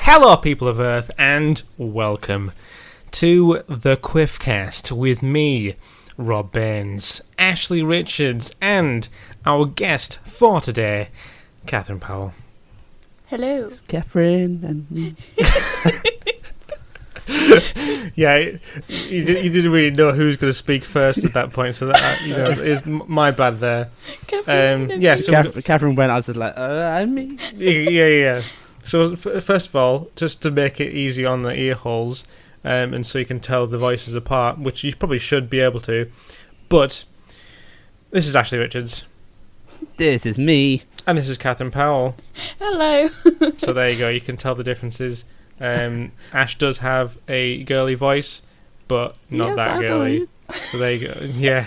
Hello, people of Earth, and welcome to the Quiffcast with me, Rob Baines, Ashley Richards, and our guest for today, Katherine Powell. Hello. It's Katherine and me. Yeah, you didn't really know who was going to speak first at that point, so that is my bad there. Katherine went. I was just like, I'm me. Yeah. So first of all, just to make it easy on the ear holes, and so you can tell the voices apart, which you probably should be able to. But this is Ashley Richards. This is me. And this is Katherine Powell. Hello. So there you go. You can tell the differences. Ash does have a girly voice, but not that girly. So there you go.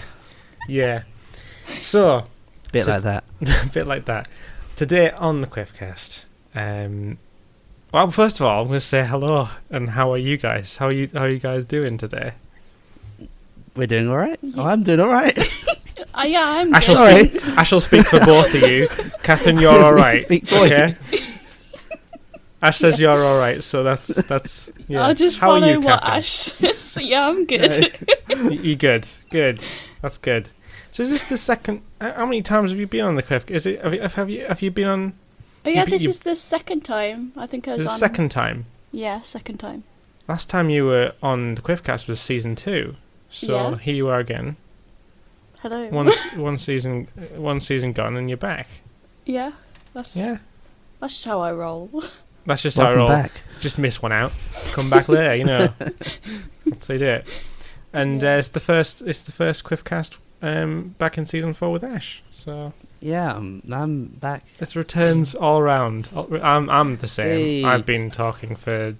Yeah. So, Bit like that. A bit like that. Today on the Quiffcast. Well, first of all, I'm going to say hello and how are you guys? How are you guys doing today? We're doing all right. Oh, I'm doing all right. Yeah, I'm I shall speak for both of you. Catherine, you're all right. Okay. Ash says you're all right, so that's yeah. I'll just how follow are you, what Catherine? Ash says. Yeah, I'm good. You good? Good. That's good. So is this the second? How many times have you been on the Quiff? Is it? Have you been on? Oh yeah, this is the second time. I think I was This on. is the second time. Yeah, second time. Last time you were on the Quiffcast was season 2, so Yeah. here you are again. Hello. One season gone, and you're back. Yeah, that's just how I roll. That's just how I Welcome roll. back. Just miss one out, come back later. That's how you do it. And it's the first Quiffcast back in season 4 with Ash. So Yeah, I'm back. it's returns all round. I'm the same. Hey. I've been talking for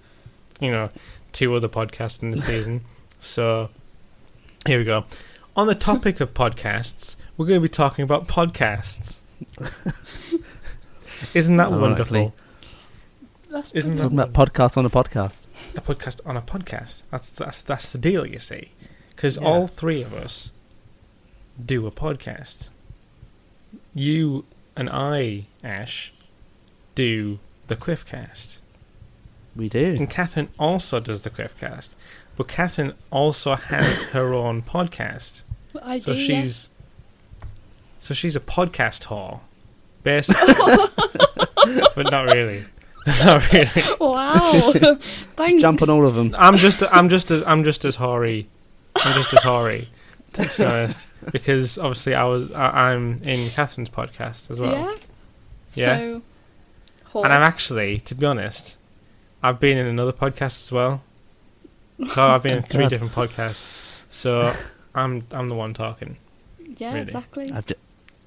2 other podcasts in the season. So here we go. On the topic of podcasts, we're going to be talking about podcasts. Isn't that wonderful? Isn't Talking about podcast on a podcast. A podcast on a podcast. That's the deal, you see. Because Yeah. all 3 of us do a podcast. You and I, Ash, do the Quiffcast. We do. And Katherine also does the Quiffcast. But Katherine also has her own podcast. I So do. she's a podcast whore. Basically. But not really. Not really. Yeah. Wow. Thanks. Jump on all of them. I'm just as hoary. To be honest, because obviously I'm in Catherine's podcast as well. Yeah. Yeah. So, And I'm actually, to be honest, I've been in another podcast as well. So I've been in 3 God. different podcasts. So I'm the one talking. yeah, really. exactly.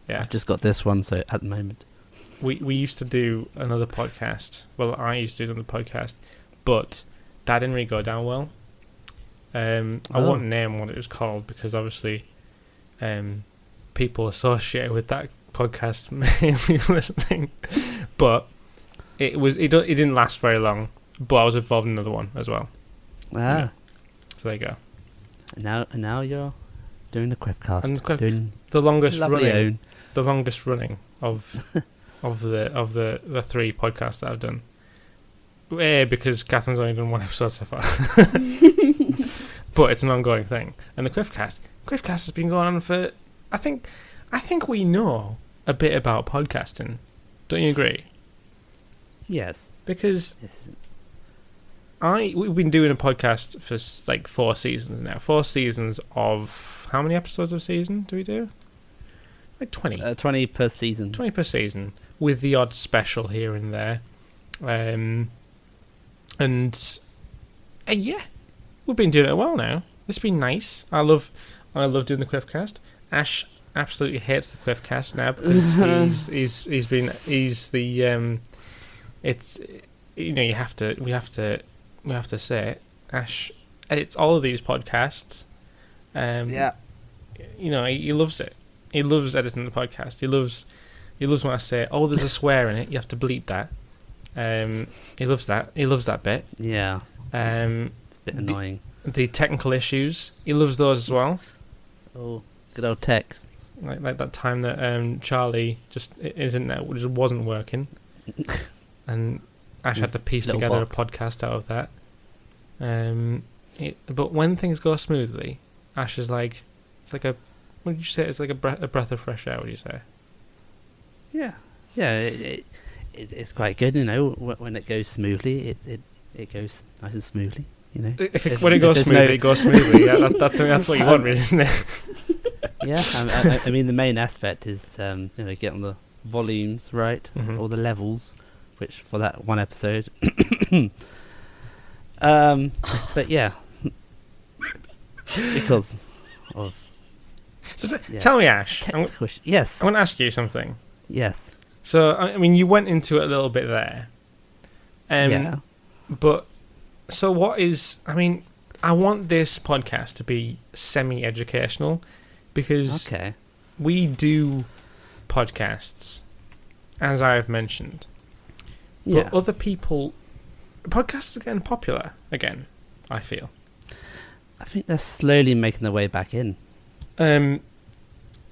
I've just got this one, so at the moment. We used to do another podcast. Well, I used to do another podcast, but that didn't really go down well. I won't name what it was called because obviously people associated with that podcast may be listening. But it didn't last very long. But I was involved in another one as well. Ah. So there you go. And now you're doing the Quiffcast. And doing The longest lovely running. own. The longest running of the 3 podcasts that I've done. Because Catherine's only done 1 episode so far. But it's an ongoing thing. And the Quiffcast has been going on for I think we know a bit about podcasting. Don't you agree? Yes. Because Yes. we've been doing a podcast for like 4 seasons now. 4 seasons of how many episodes a season do we do? Like 20. 20 per season. 20 per season, with the odd special here and there. Yeah, we've been doing it a while now. It's been nice. I love doing the Quiffcast. Ash absolutely hates the Quiffcast now because he's the it's we have to say it. Ash edits all of these podcasts. Yeah. He loves it. He loves editing the podcast. He loves when I say, "Oh, there's a swear in it. You have to bleep that." He loves that. He loves that bit. Yeah. It's a bit annoying. The technical issues, he loves those as well. Oh, good old Tex. Like that time that Charlie just wasn't working, and Ash had to piece together a podcast out of that. But when things go smoothly, Ash is like, it's like a, what did you say? It's like a breath of fresh air. What do you say? Yeah. It's quite good, when it goes smoothly. It goes nice and smoothly, When it goes smoothly, it goes smoothly. Yeah, that's what you want, really, isn't it? Yeah, I mean the main aspect is getting the volumes right, or the levels, which for that one episode. But yeah, because of. So tell me, Ash. Yes, I want to ask you something. Yes. So I mean, you went into it a little bit there. Yeah. But so what is? I mean, I want this podcast to be semi-educational because we do podcasts, as I've mentioned. But other people, podcasts are getting popular again, I feel. I think they're slowly making their way back in.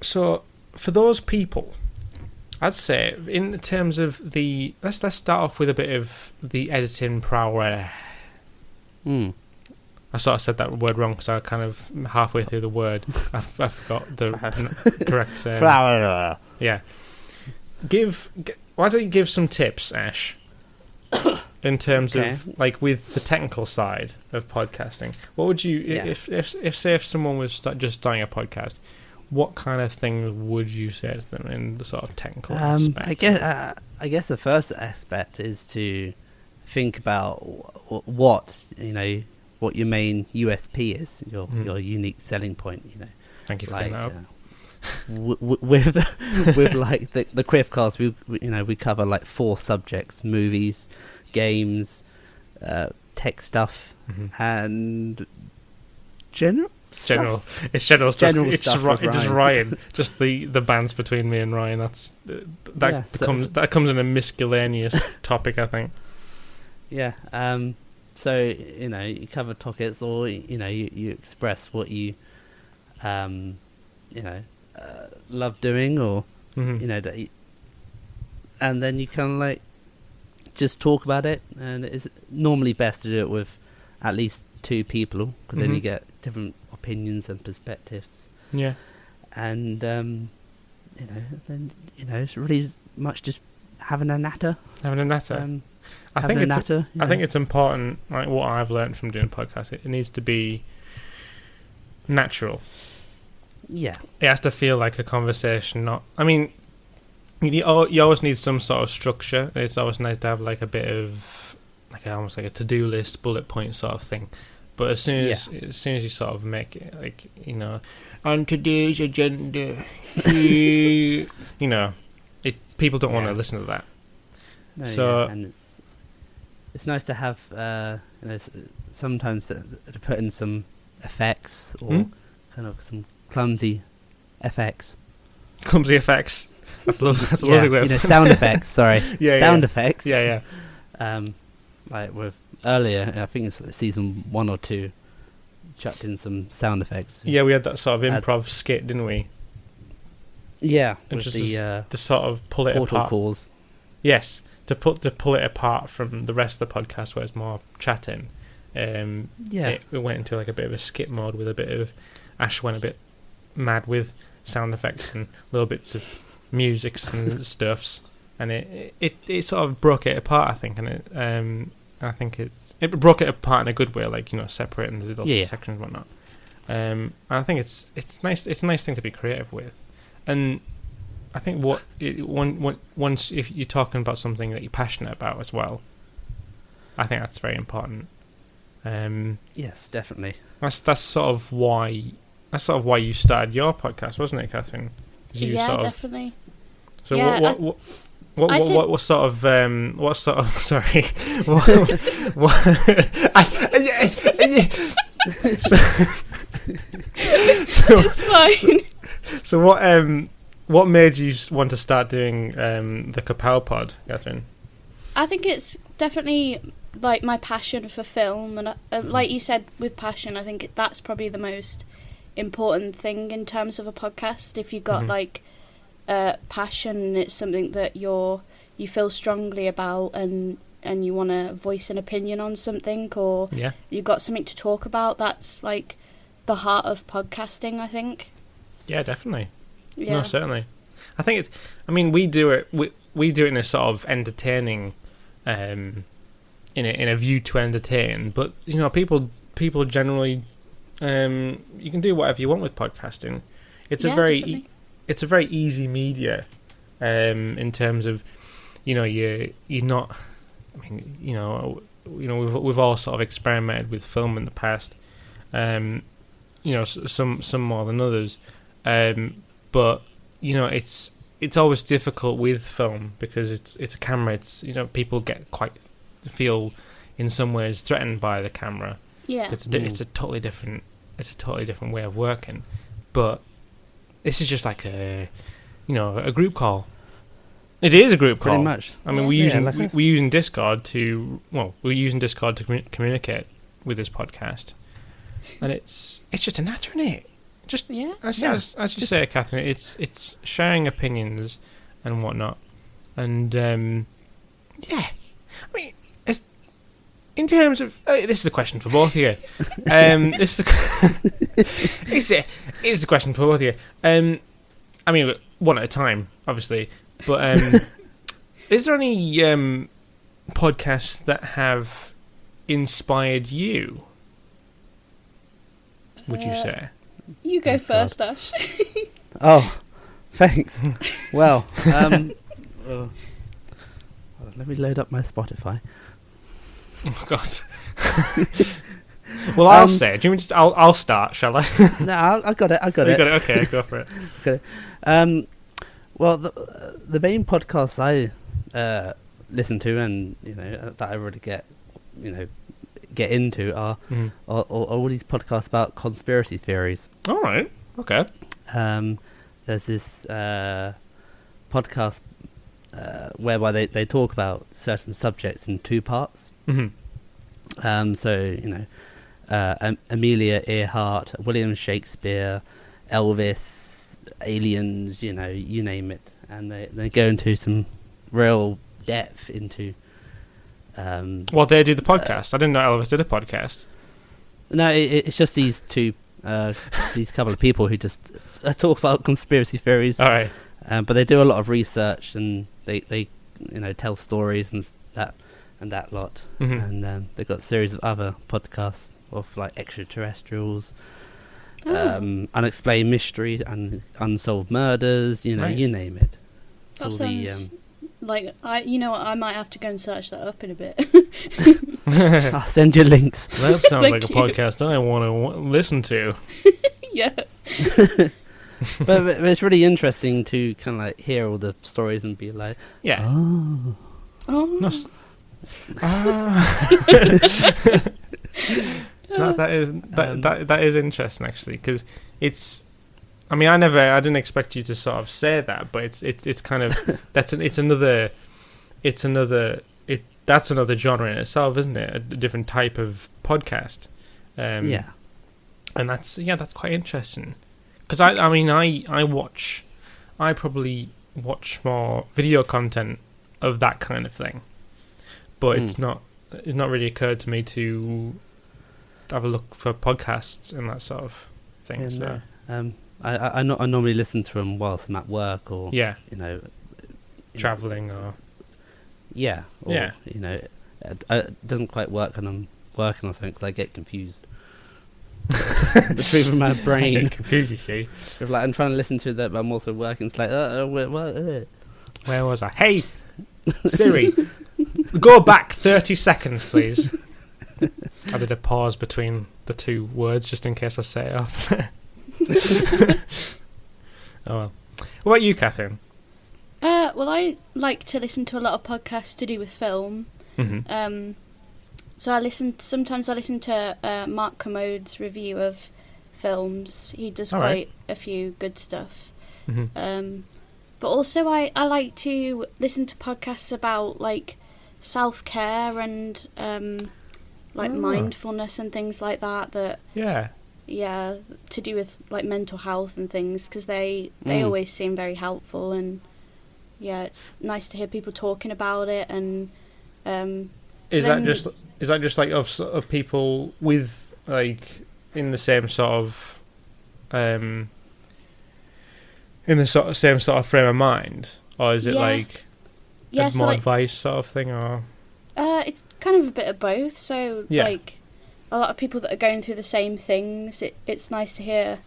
So for those people, I'd say in terms of the let's start off with a bit of the editing prowess. I sort of said that word wrong because I kind of halfway through the word I forgot the correct. Yeah. Why don't you give some tips, Ash? In terms of like with the technical side of podcasting, what would you if someone was just starting a podcast, what kind of things would you say to them in the sort of technical aspect? I guess the first aspect is to think about what your main USP is, your unique selling point. Thank you for bringing that up. With like the Quiffcast, we cover like 4 subjects: movies, games, tech stuff, and general stuff. It's general stuff. It's just Ryan. Just the bands between me and Ryan. That comes in a miscellaneous topic, I think. Yeah. So you cover topics, or you express what you love doing, or and then you kind of like just talk about it, and it's normally best to do it with at least 2 people, because then you get different opinions and perspectives. Yeah. And then it's really much just having a natter. I think it's important, like what I've learned from doing podcasts, it needs to be natural. Yeah. It has to feel like a conversation, you always need some sort of structure. It's always nice to have like a bit of almost like a to-do list, bullet point sort of thing. But as soon as you sort of make it like, on today's agenda, people don't want to listen to that. No, and it's nice to have sometimes to put in some effects, or kind of some clumsy effects. Clumsy effects. That's a lovely way of sound effects. Sorry, sound effects. Yeah. Like with earlier, I think it's season 1 or 2, chucked in some sound effects. Yeah, we had that sort of improv skit, didn't we? Yeah, with to sort of pull it apart. Calls. Yes, to pull it apart from the rest of the podcast where it's more chatting. It went into like a bit of a skit mode with a bit of Ash went a bit mad with sound effects and little bits of musics and stuffs, and it sort of broke it apart, I think, and I think it broke it apart in a good way, like separating the little sections and whatnot. I think it's nice. It's a nice thing to be creative with, and I think once if you're talking about something that you're passionate about as well, I think that's very important. Yes, definitely. That's sort of why you started your podcast, wasn't it, Katherine? Definitely. So what sort of sorry it's fine. So what made you want to start doing the Powell pod, Katherine? I think it's definitely like my passion for film, and like you said, with passion, I think that's probably the most important thing in terms of a podcast. If you got like passion, it's something that you feel strongly about, and and you want to voice an opinion on something, or you've got something to talk about, that's like the heart of podcasting, I think. Yeah, definitely. Yeah. No, certainly. I think it's. I mean, we do it. We do it in a sort of entertaining, in a view to entertain. But people generally, you can do whatever you want with podcasting. It's it's a very easy media, in terms of, you're not. I mean, we've all sort of experimented with film in the past. Some more than others. But it's always difficult with film because it's a camera. It's people feel in some ways threatened by the camera. Yeah, it's a totally different way of working. But this is just like a group call. It is a group call. Pretty much. I mean, we're using Discord to communicate with this podcast, and it's just a natter, isn't it? Just as you say, Katherine, it's sharing opinions and whatnot, and I mean, in terms of this is a question for both of you. This is a question for both of you. I mean, one at a time, obviously, but is there any podcasts that have inspired you? Would you say? You go first, Ash. Oh, thanks. Well, let me load up my Spotify. Oh God. Well, I'll say. Do you mean I'll start? Shall I? No, I got it. You got it. Okay, go for it. Okay. Well, the main podcasts I listen to, and that I really get into are all these podcasts about conspiracy theories. All right. Okay. There's this podcast whereby they talk about certain subjects in two parts. Mm-hmm. So Amelia Earhart, William Shakespeare, Elvis, aliens, you name it, and they go into some real depth into. Well, they do the podcast. I didn't know Elvis did a podcast. No, it's just these two, these couple of people who just talk about conspiracy theories. All right. But they do a lot of research, and they tell stories and that lot. Mm-hmm. And they've got a series of other podcasts of like extraterrestrials, unexplained mysteries, and unsolved murders. Nice. You name it. That sounds like I might have to go and search that up in a bit. I'll send you links. That sounds like a podcast I want to listen to. Yeah. but it's really interesting to kind of like hear all the stories and be like, yeah. Oh. No, that is interesting actually, because it's. I mean, I didn't expect you to sort of say that, but it's kind of that's another genre in itself, isn't it? A different type of podcast. Yeah. And that's quite interesting, because I probably watch more video content of that kind of thing, but it's not really occurred to me to have a look for podcasts and that sort of thing. Yeah, so. No. I normally listen to them whilst I'm at work, or traveling, or it doesn't quite work when I'm working or something, because I get confused between my brain. I get confused, you see. If like I'm trying to listen to that, but I'm also working. It's like, what? Where was I? Hey, Siri, go back 30 seconds, please. I did a pause between the two words just in case I say it off. Oh well. What about you, Katherine? Well, I like to listen to a lot of podcasts to do with film. Mm-hmm. So sometimes I listen to Mark Commode's review of films. He does quite a few good stuff. Mm-hmm. But also I like to listen to podcasts about like self-care and mindfulness and things like that. Yeah, to do with like mental health and things, because they always seem very helpful, and it's nice to hear people talking about it, and Is that just like of people with like in the same sort of same sort of frame of mind, or is it like more advice sort of thing, or? It's kind of a bit of both. So like a lot of people that are going through the same things. It's nice to hear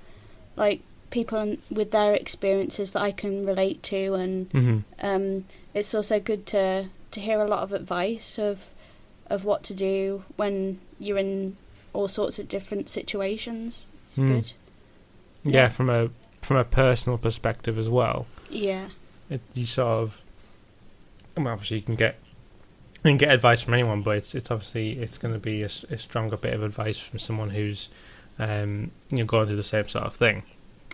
like people with their experiences that I can relate to, and it's also good to hear a lot of advice of what to do when you're in all sorts of different situations. It's good. Yeah, from a personal perspective as well. Yeah. You sort of, obviously you can get advice from anyone, but it's obviously it's going to be a stronger bit of advice from someone who's going through the same sort of thing.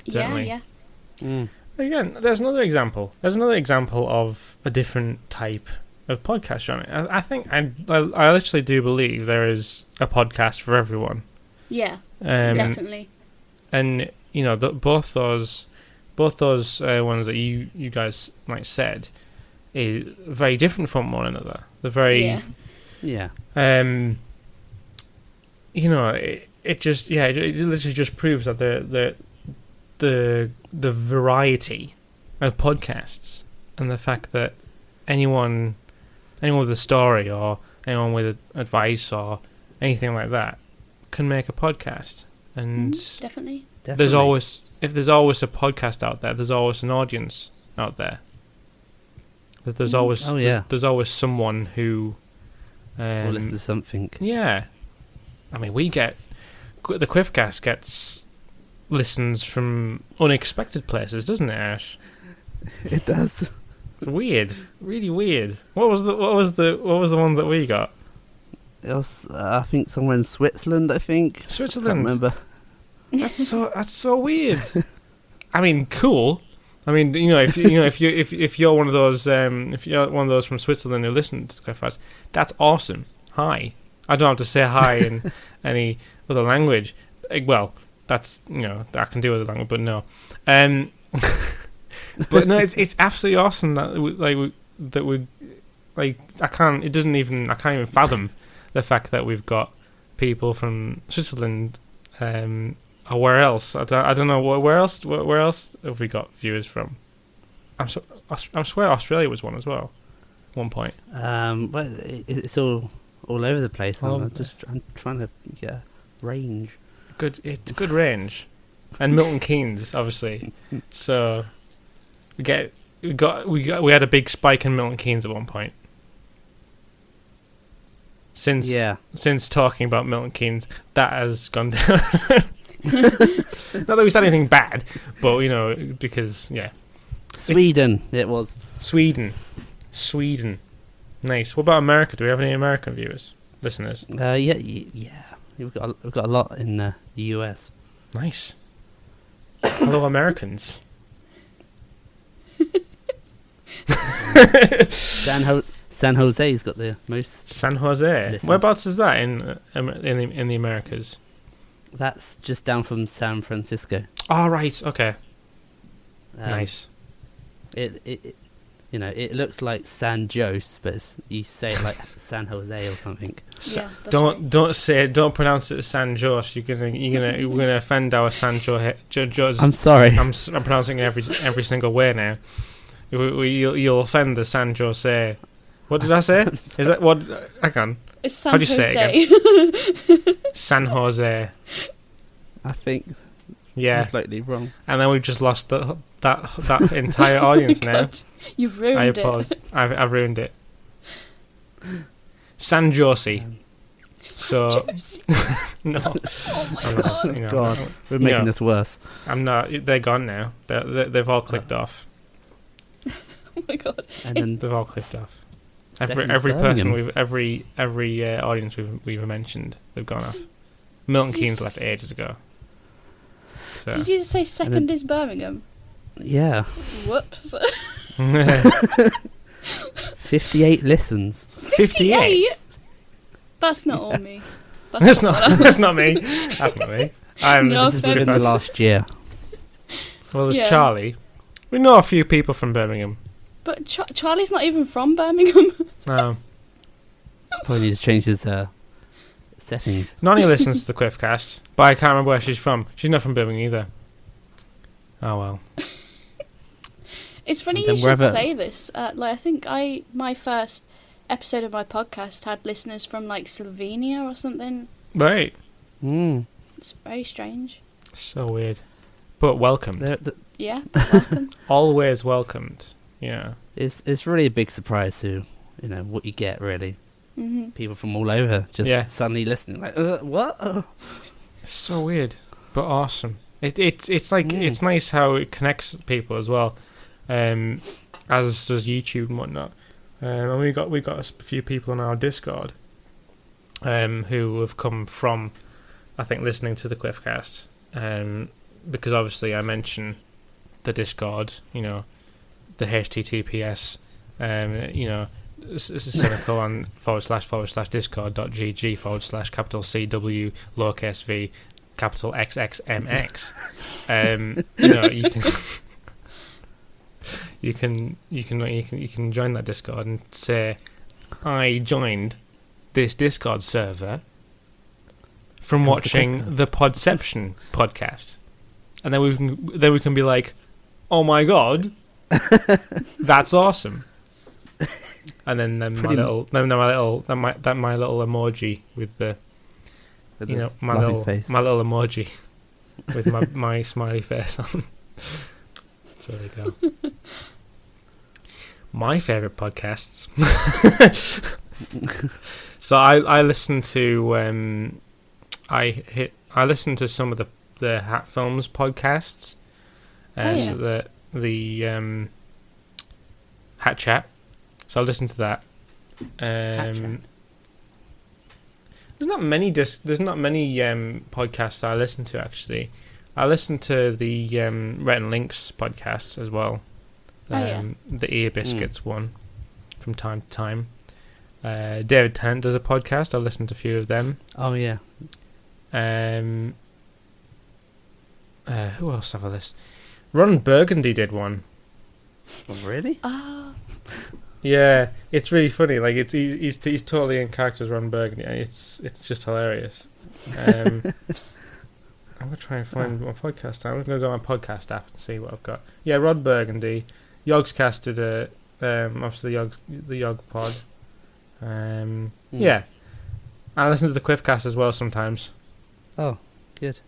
Certainly. Yeah. Again, there's another example. There's another example of a different type of podcast genre. I think I literally do believe there is a podcast for everyone. Yeah, definitely. And both those ones that you guys like said is very different from one another. They're very it literally just proves that the variety of podcasts and the fact that anyone with a story or anyone with advice or anything like that can make a podcast. And definitely. There's always a podcast out there, there's always an audience out there. That there's always there's always someone who will listen to something. Yeah. I mean, the Quiffcast gets listens from unexpected places, doesn't it, Ash? It does. It's weird, really weird. What was the ones that we got? It was I think somewhere in Switzerland. I think Switzerland. I can't remember. That's so weird. I mean, cool. I mean, if you're one of those from Switzerland who listen to Cliffhouse, that's awesome. Hi. I don't have to say hi in any other language. Well, that's I can do other language, but no. But no, it's absolutely awesome that I can't even fathom the fact that we've got people from Switzerland. Or where else? I don't know. Where else have we got viewers from? I swear Australia was one as well. At one point. But it's all over the place. I'm trying to get a range. It's good range, and Milton Keynes obviously. So we had a big spike in Milton Keynes at one point. Since talking about Milton Keynes, that has gone down. Not that we said anything bad, but because Sweden, it was Sweden. Nice. What about America? Do we have any American listeners? Yeah. We've got a lot in the US. Nice. Hello, Americans. San Jose's got the most. San Jose. Listens. Whereabouts is that in the Americas? That's just down from San Francisco. Oh, right. Okay. Nice. It looks like San Jose, but you say it like San Jose or something. Don't pronounce it as San Jose. You're gonna offend our San Jose. I'm sorry. I'm pronouncing it every single way now. You'll offend the San Jose. What did I say? Is that what? Hang on. It's San How do you Jose. say it again? San Jose. I think. Yeah. I'm slightly wrong. And then we've just lost that entire audience now. God, you've ruined it. I've ruined it. San Jose. So no. Oh my God. We're making this worse. I'm not. They're gone now. They've all clicked off. Oh my God. And then they've all clicked off. Every person every audience we've mentioned, they've gone off. Milton Keynes left ages ago. So. Did you just say second is Birmingham? Yeah. Whoops. 58 listens. 58? That's not all me. That's not me. That's not me. This has been the last year. Well, there's Charlie. We know a few people from Birmingham. But Charlie's not even from Birmingham. No. Probably need to change his settings. Nani listens to the Quiffcast, but I can't remember where she's from. She's not from Birmingham either. Oh well. It's funny you should say this. I think my first episode of my podcast had listeners from like Slovenia or something. Right. It's very strange. So weird, but welcomed. Yeah, welcome. Always welcomed. Yeah. It's really a big surprise to what you get really. Mm-hmm. People from all over just suddenly listening like what? It's so weird, but awesome. It's like it's nice how it connects people as well, as does YouTube and whatnot. And we got a few people on our Discord, who have come from, I think, listening to the Quiffcast, because obviously I mention the Discord, the HTTPS, semicolon / discord.gg /CW lowercase v capital XXMX. You can join that Discord and say, I joined this Discord server from watching the Podception podcast, and then we can be like, oh my god, that's awesome. And then my little emoji with the my little emoji with my smiley face on. So there you go. My favourite podcasts. So I listen to I listen to some of the Hat Films podcasts. So the Hat Chat. So I'll listen to that. There's not many podcasts I listen to actually. I listen to the Rhett and Links podcast as well. The Ear Biscuits one from time to time. David Tennant does a podcast. I listen to a few of them. Oh yeah. Who else have I listened? Ron Burgundy did one. Oh, really? Oh. Yeah, it's really funny. Like he's totally in character as Ron Burgundy, and it's just hilarious. I'm gonna try and find my podcast. I'm gonna go on my podcast app and see what I've got. Yeah, Ron Burgundy. Yogscast did obviously the Yog pod. Yeah, I listen to the Quiffcast as well sometimes. Oh, good.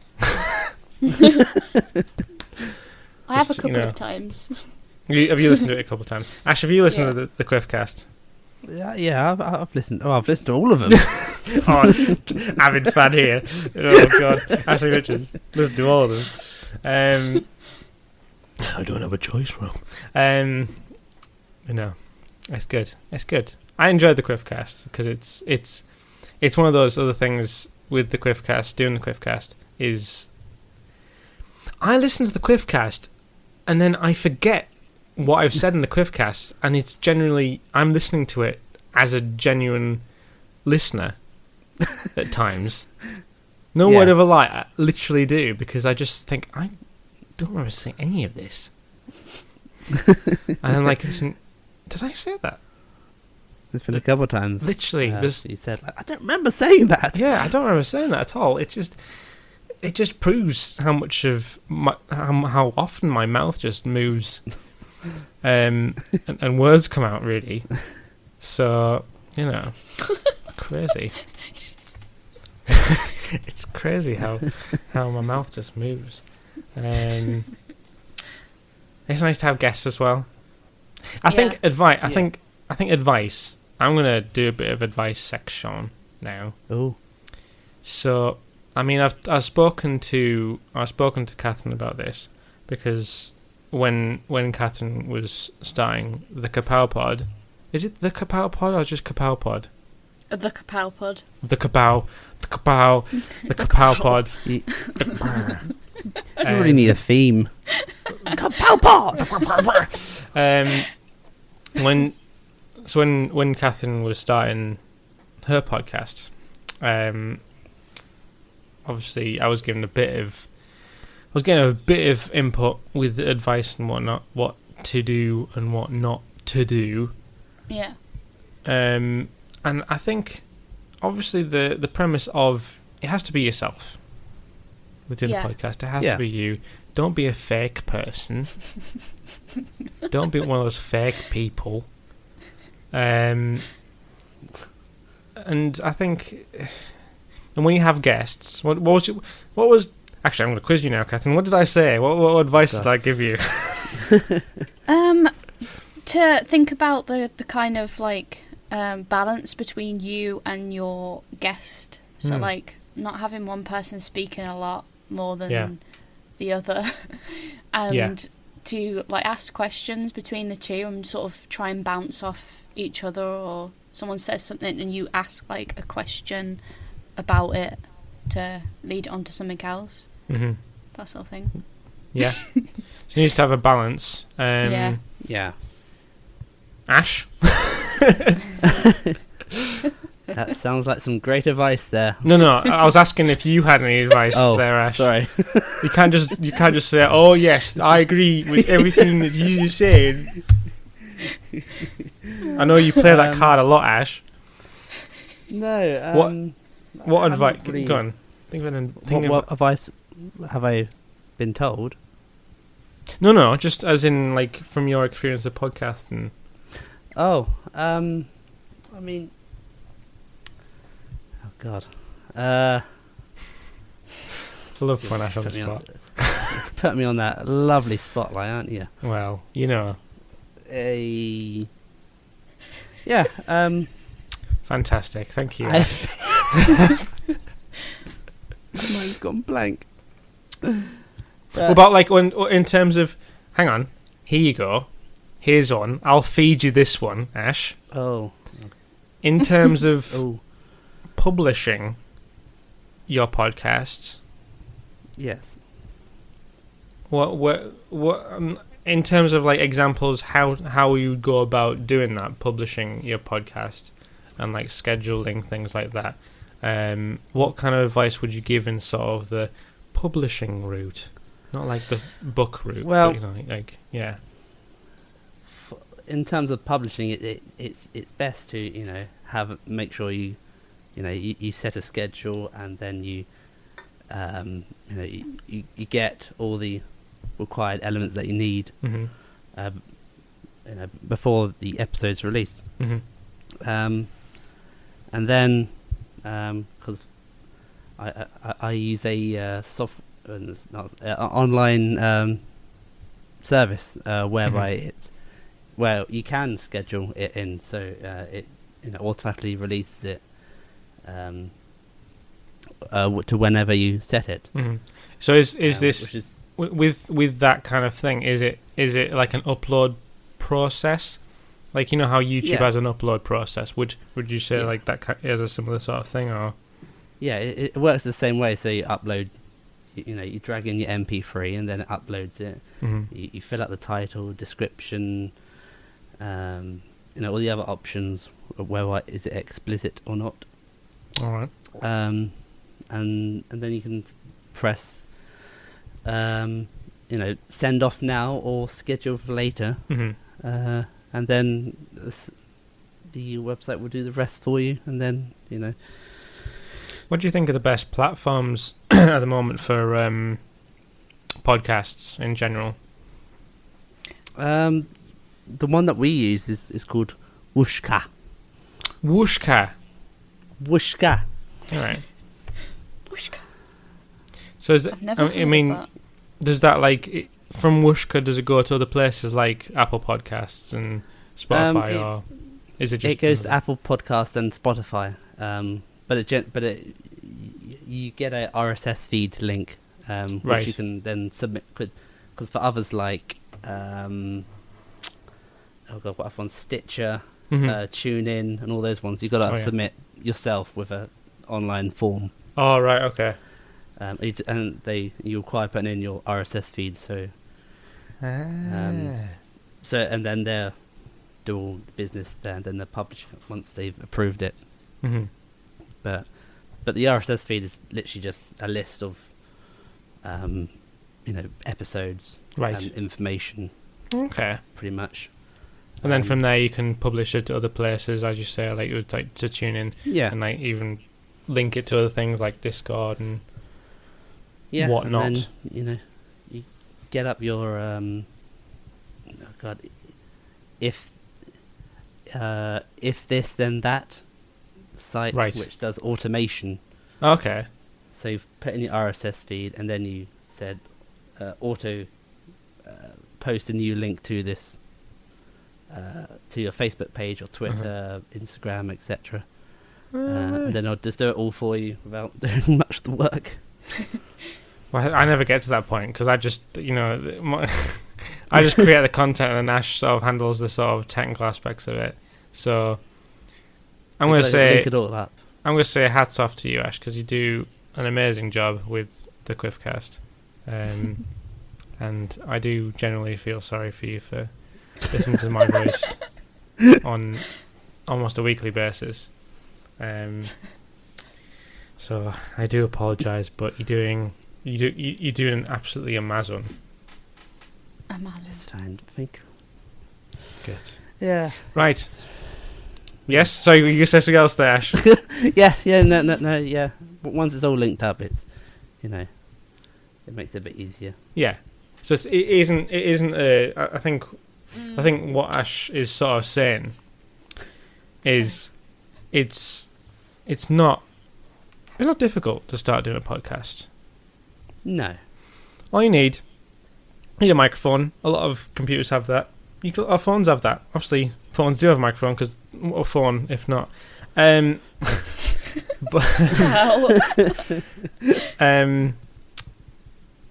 I have a couple of times. Have you listened to it a couple of times? Ash, have you listened to the Quiffcast? Yeah, I've listened. Oh, I've listened to all of them. Avid fan here. Oh god, Ashley Richards. Listen to all of them. I don't have a choice, Rob. It's good. It's good. I enjoyed the Quiffcast because it's one of those other things with the Quiffcast. Doing the Quiffcast is I listen to the Quiffcast and then I forget what I've said in the Quiffcast, and it's generally I'm listening to it as a genuine listener at times. No word of a lie, I literally do, because I just think I don't remember saying any of this. And I'm like, listen, did I say that? There's been a couple of times. Literally, you said, I don't remember saying that. Yeah, I don't remember saying that at all. It just proves how much of how often my mouth just moves, and words come out really. So crazy. It's crazy how my mouth just moves. It's nice to have guests as well. I think advice. I'm gonna do a bit of advice section now. Oh. So, I mean, I've spoken to Katherine about this, because when Katherine was starting the Kapow pod, is it the Kapow pod or just Kapow pod? The Kapow pod. The Kapow pod. You really need a theme. Kapow pod. When Katherine was starting her podcast, obviously I was getting a bit of input with advice and whatnot, what to do and what not to do. Yeah. And I think, obviously, the premise of it has to be yourself within the podcast. It has to be you. Don't be a fake person. Don't be one of those fake people. And I think, and when you have guests, what was actually, I'm going to quiz you now, Katherine. What did I say? What advice did I give you? To think about the kind of like balance between you and your guest. So like not having one person speaking a lot more than the other, and to like ask questions between the two and sort of try and bounce off each other, or someone says something and you ask like a question about it to lead it on to something else. Mm-hmm. That sort of thing. Yeah. So you need to have a balance. Yeah. Ash? That sounds like some great advice there. No, I was asking if you had any advice there, Ash. Sorry. You can't just say, "Oh yes, I agree with everything that you said." I know you play that card a lot, Ash. No. What advice? Go on. What advice have I been told? No, just as in like from your experience of podcasting. I mean, oh God. I love putting Ash on the spot. Put me on that lovely spotlight, aren't you? Well, you know. Yeah. Fantastic. Thank you. My mind's gone blank. What about like when in terms of, hang on, here you go. Here's one. I'll feed you this one, Ash. Oh. In terms of publishing your podcasts. Yes. What in terms of like examples, how you go about doing that, publishing your podcast and like scheduling things like that. What kind of advice would you give in sort of the publishing route, not like the book route? Well, but, you know, like in terms of publishing, it's best to make sure you set a schedule, and then you get all the required elements that you need before the episode's released. And then because I use a online service whereby it's where you can schedule it in, so it automatically releases it to whenever you set it. So is this with that kind of thing? Is it like an upload process? Like, you know how YouTube has an upload process? Would you say like that is a similar sort of thing, or? Yeah, it works the same way. So you upload, you drag in your MP3 and then it uploads it. You fill out the title, description, all the other options. Whether is it explicit or not? All right. And then you can press, send off now or schedule for later. And then the website will do the rest for you. And then, What do you think are the best platforms at the moment for podcasts in general? The one that we use is called Whooshka. Whooshka. All right. Whooshka. So is it, does that like from Whooshka, does it go to other places like Apple Podcasts and Spotify, or is it just? It goes to Apple Podcasts and Spotify, but you get a RSS feed link, which you can then submit. Because for others like, what Stitcher, TuneIn, and all those ones, you got to submit yourself with an online form. Oh right, okay. And you require putting in your RSS feed, so and then they'll do all the business there, and then they'll publish it once they've approved it. But the RSS feed is literally just a list of episodes and information. Okay. Pretty much. And then from there you can publish it to other places, as you say, like you would like to tune in, and like even link it to other things like Discord and whatnot. And then, you get up your if this then that site, which does automation. Okay. So you've put in your RSS feed, and then you said auto post a new link to this to your Facebook page or Twitter, Instagram, etc. And then I'll just do it all for you without doing much of the work. Well, I never get to that point because I just, I just create the content and then Ash sort of handles the sort of technical aspects of it. So I'm going to say, link it all up. I'm going to say hats off to you, Ash, because you do an amazing job with the Quiffcast. And I do generally feel sorry for you for listening to my voice on almost a weekly basis. So I do apologise, but you're doing an absolutely amazing. It's fine, thank you. Good. Yeah. Right. Yes. Sorry, you say something else there, Ash. No. Yeah. But once it's all linked up, it's it makes it a bit easier. Yeah. So it isn't. I think what Ash is sort of saying is it's not difficult to start doing a podcast. No. All you need a microphone. A lot of computers have that. Our phones have that. Obviously, phones do have a microphone because a phone, if not.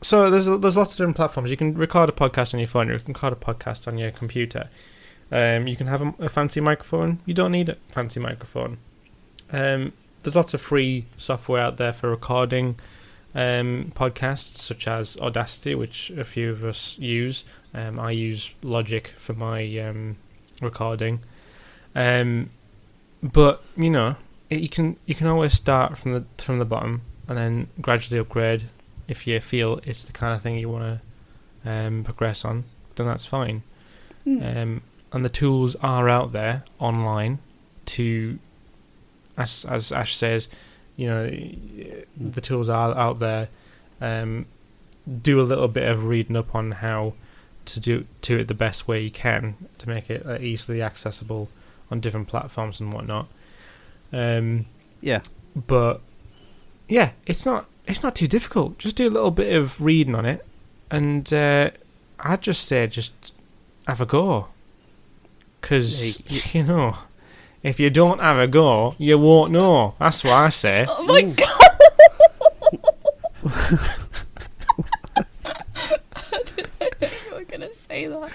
So there's lots of different platforms. You can record a podcast on your phone. You can record a podcast on your computer. You can have a fancy microphone. You don't need a fancy microphone. There's lots of free software out there for recording podcasts, such as Audacity, which a few of us use. I use Logic for my recording. But you can always start from the bottom and then gradually upgrade. If you feel it's the kind of thing you want to progress on, then that's fine. And the tools are out there online to, as Ash says, the tools are out there. Do a little bit of reading up on how to do it the best way you can to make it easily accessible on different platforms and whatnot. But yeah, it's not too difficult. Just do a little bit of reading on it, and I'd just say just have a go. Because if you don't have a go, you won't know. That's what I say. Oh my god! I didn't know you were gonna say that.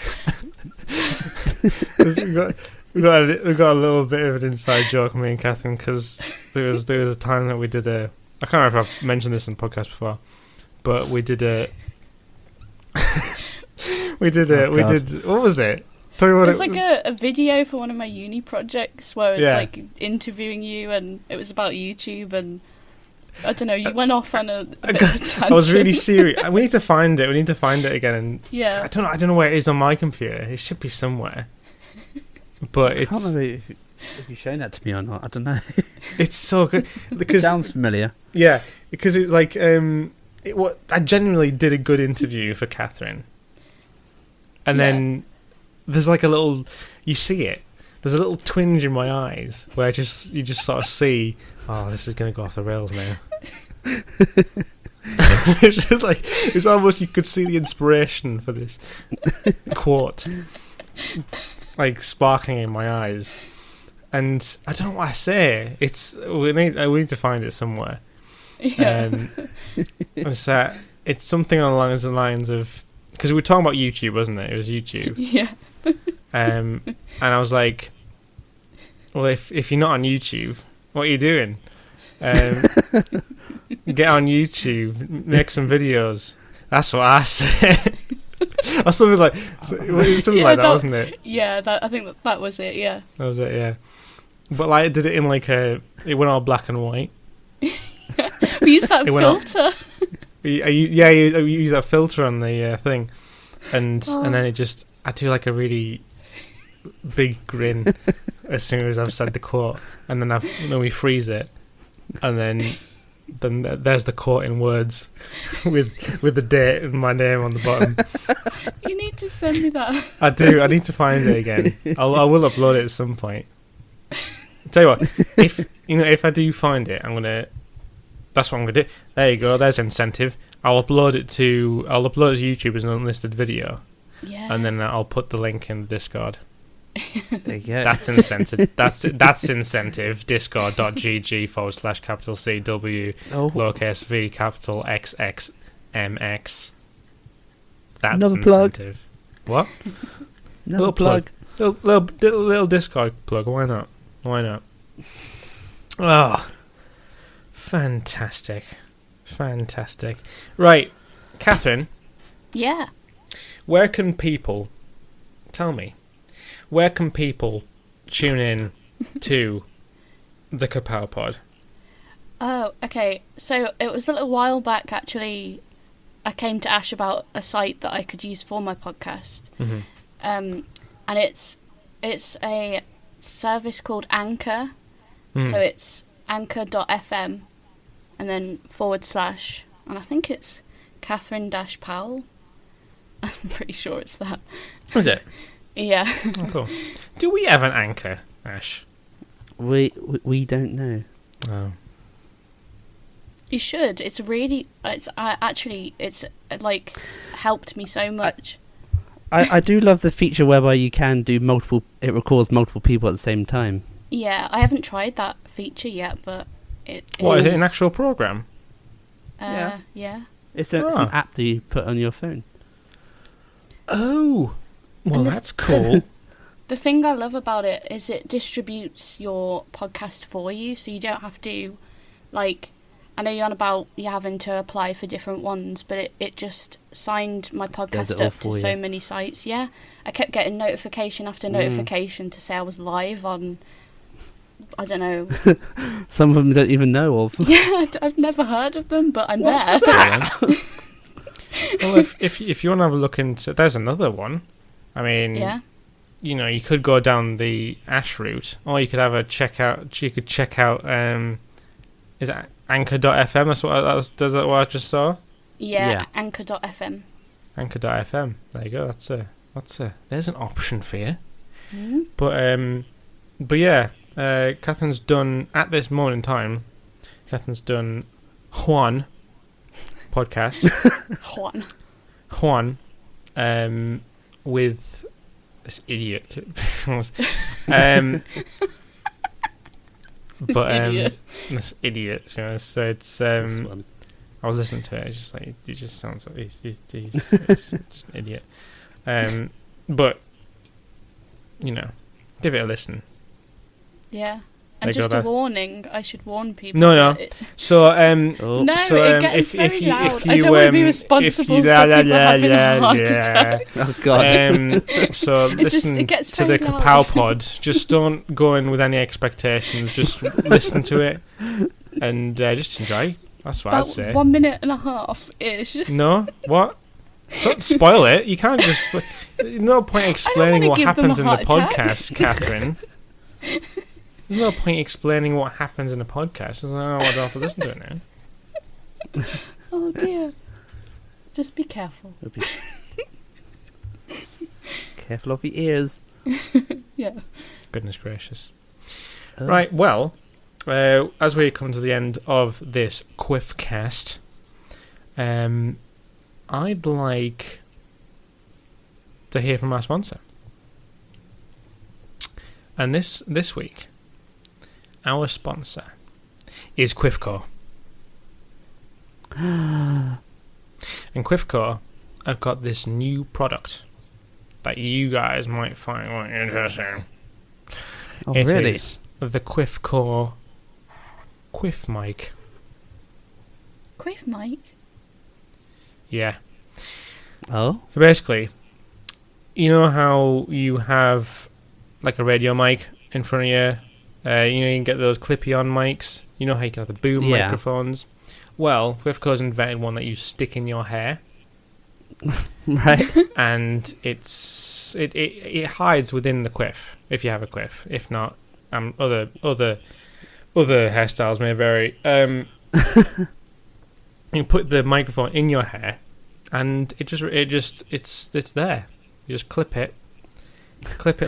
We've got a little bit of an inside joke, me and Katherine, because there was a time that we did a. I can't remember if I've mentioned this in the podcast before, but we did a. What was it? Tell me what it was like a video for one of my uni projects where I was like interviewing you, and it was about YouTube, and I don't know, you went off on a bit of a tangent. I was really serious. We need to find it. We need to find it again. And yeah, I don't know where it is on my computer. It should be somewhere. But it's. I can't remember if you've shown that to me or not. I don't know. It's so good because it sounds familiar. Yeah, because it was like I genuinely did a good interview for Katherine, and then there's like a little. You see it. There's a little twinge in my eyes where you just sort of see. Oh, this is going to go off the rails now. It's just like it's almost you could see the inspiration for this quote. Like sparkling in my eyes, and I don't know what I say. We need to find it somewhere. Yeah. It's something along the lines of because we were talking about YouTube, wasn't it? It was YouTube. Yeah. And I was like, well, if you're not on YouTube, what are you doing? Get on YouTube, make some videos. That's what I said. Or something like that, wasn't it? Yeah, I think that was it. Yeah, that was it. Yeah, but like, I did it in like it went all black and white. We used that filter. You use that filter on the thing, and then I do like a really big grin as soon as I've said the quote, and then we freeze it, and then there's the quote in words with the date and my name on the bottom. You need to send me that. I do. I need to find it again. I will upload it at some point. Tell you what, if I do find it, that's what I'm gonna do. There you go. There's incentive. I'll upload it to YouTube as an unlisted video. Yeah. And then I'll put the link in the Discord. There you go. That's incentive. That's incentive. Discord.gg/CW lowercase v capital XXMX. That's another incentive. Plug. What? Another plug. Little Discord plug. Why not? Oh, fantastic. Right, Katherine. Yeah. Where can people tune in to the Kapow Pod? Oh, okay. So it was a little while back, actually, I came to Ash about a site that I could use for my podcast. Mm-hmm. And it's a service called Anchor. So it's anchor.fm and then / and I think it's Katherine-Powell. I'm pretty sure it's that. Is it? Yeah. Oh, cool. Do we have an Anchor, Ash? We don't know. Oh. You should. It's really. It's like helped me so much. I do love the feature whereby you can do multiple. It records multiple people at the same time. Yeah, I haven't tried that feature yet, but What is it? An actual program? Yeah. It's an app that you put on your phone. Oh, well, that's cool. The thing I love about it is it distributes your podcast for you, so you don't have to, like, I know you're on about you having to apply for different ones, but it just signed my podcast up to so many sites. Yeah, I kept getting notification after notification to say I was live on, I don't know. Some of them don't even know of. Yeah, I've never heard of them, but I'm What's there. That? Well, if you want to have a look into, there's another one. I mean, yeah. You could go down the Ash route, or you could have a checkout. You could check out. Is it Anchor.fm? That's what I just saw. Yeah. Anchor.fm. Anchor.fm. There you go. That's a. There's an option for you. Mm-hmm. But yeah. Catherine's done, at this moment in time, Catherine's done Juan podcast. Juan. With this idiot. This idiot, so it's I was listening to it, it's just like he just sounds like he's just an idiot. But give it a listen. Yeah. And just a warning, I should warn people. No. So, no, it gets very loud. I don't want to be responsible for people having a heart attack. Oh, God. So, listen to the Kapow Pod. Just don't go in with any expectations. Just listen to it and just enjoy. That's what I'd say. 1 minute and a half-ish. No? What? So, spoil it. You can't just... There's no point explaining what happens in the podcast, Katherine. There's no point explaining what happens in a podcast. I don't have to listen to it now. Oh dear. Just be careful. Careful of your ears. Yeah. Goodness gracious. Oh. Right, well, as we come to the end of this Quiffcast, I'd like to hear from our sponsor. And this week, our sponsor is Quiffcore. And Quiffcore have got this new product that you guys might find quite interesting. Oh, really? It is the Quiffcore Quiff Mic. Quiff Mic? Yeah. Oh? So basically, you know how you have like a radio mic in front of you? You can get those clippy-on mics. You know how you can have the boom microphones? Well, Quiffcore's invented one that you stick in your hair. Right. And it hides within the quiff if you have a quiff. If not, other hairstyles may vary. You put the microphone in your hair, and it's there. You just clip it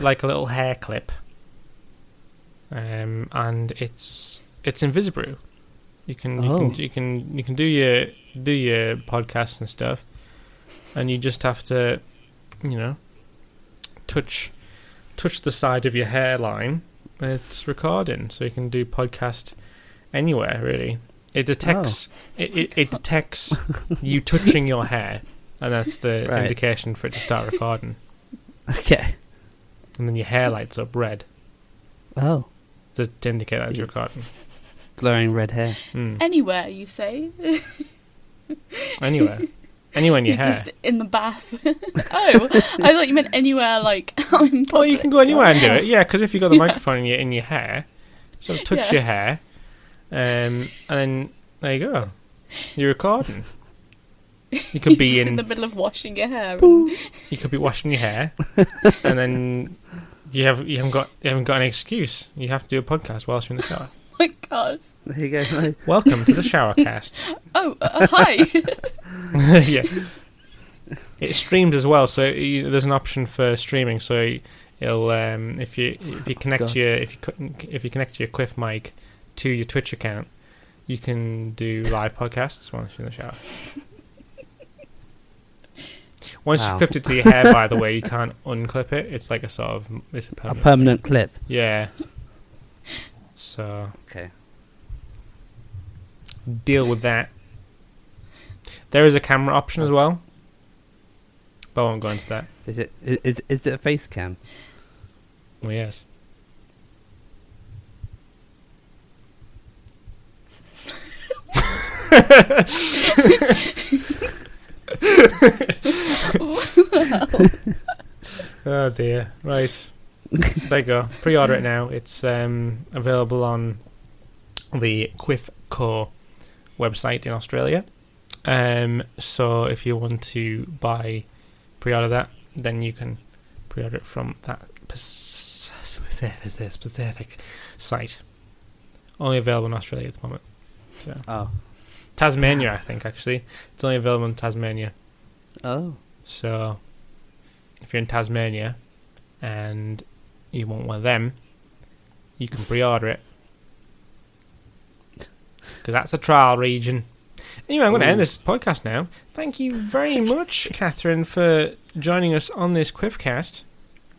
like a little hair clip, and it's invisible. You can do your podcasts and stuff, and you just have to, touch the side of your hairline. It's recording, so you can do podcast anywhere really. It detects it detects you touching your hair, and that's the indication for it to start recording. Okay. And then your hair lights up red. Oh. To indicate that it's recording. Glowing red hair. Anywhere, you say? Anywhere in your hair. Just in the bath. Oh, I thought you meant anywhere, like out in public. Oh, you can go anywhere and do it. Yeah, because if you've got the microphone in your hair, so touch your hair, and then there you go. You're recording. You could be in the middle of washing your hair. You could be washing your hair, and then you haven't got an excuse. You have to do a podcast whilst you're in the shower. Oh my god! There you go. Welcome to the Showercast. Oh, hi. Yeah, it streams as well. So there's an option for streaming. So it'll if you connect your Quiff mic to your Twitch account, you can do live podcasts whilst you're in the shower. Once you clipped it to your hair, by the way, you can't unclip it. It's like a permanent clip. Yeah. So okay, deal with that. There is a camera option as well, but I won't go into that. Is it a face cam? Well, yes. Oh dear. Right. There you go. Pre-order it now. It's available on the Quiff Co website in Australia. So if you want to pre-order that, then you can pre-order it from that specific site. Only available in Australia at the moment. So. Tasmania, I think, actually. It's only available in Tasmania. Oh. So, if you're in Tasmania and you want one of them, you can pre-order it. Because that's a trial region. Anyway, I'm going to end this podcast now. Thank you very much, Katherine, for joining us on this Quiffcast.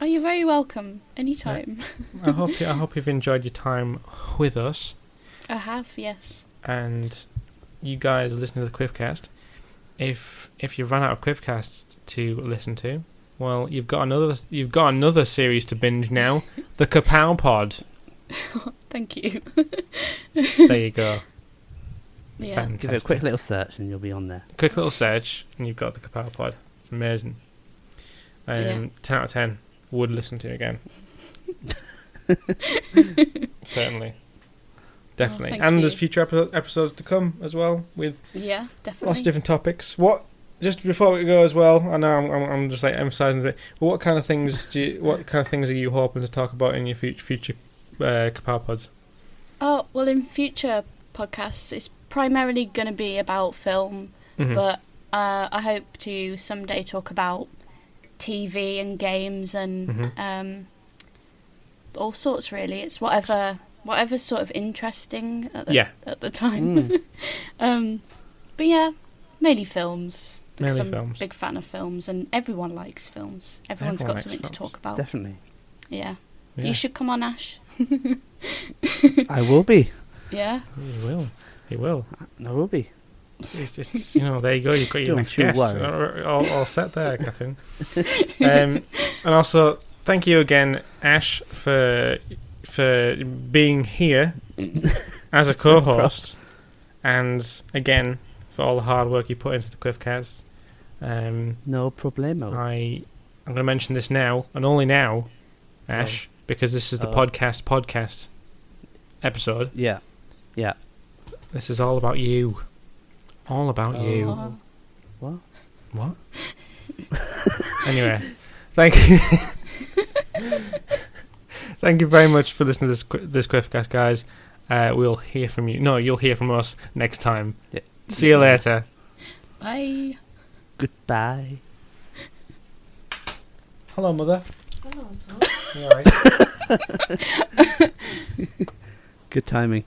Oh, you're very welcome. Anytime. I hope you've enjoyed your time with us. I have, yes. And you guys listening to the Quiffcast, if you've run out of Quiffcasts to listen to, well, you've got another series to binge now, the Kapow Pod. Thank you. There you go. Yeah. Fantastic. Give it a quick little search and you'll be on there. Quick little search and you've got the Kapow Pod. It's amazing. 10 out of 10. Would listen to again. Certainly. Definitely. And there's future episodes to come as well with definitely lots of different topics. Just before we go as well, I know I'm just like emphasising a bit, but what kind of things are you hoping to talk about in your future Kapow Pods? Oh, well, in future podcasts it's primarily going to be about film, but I hope to someday talk about TV and games and all sorts, really. It's whatever's sort of interesting at the time. But yeah, mainly films. Because I'm a big fan of films, and everyone likes films. Everyone's got something to talk about. Definitely. Yeah. You should come on, Ash. I will be. Yeah. He will. I will be. It's there you go. You've got your next guest all set there, Katherine. And also, thank you again, Ash, for being here as a co-host, and again for all the hard work you put into the Quiffcast. No problemo. I'm going to mention this now, and only now, Ash, because this is the podcast episode. Yeah. This is all about you. All about you. What? What? Anyway, thank you. Thank you very much for listening to this Quiffcast, guys. We'll hear from you. No, you'll hear from us next time. Yeah. See you later. Bye. Goodbye. Hello, Mother. Hello, son. You all right? Good timing.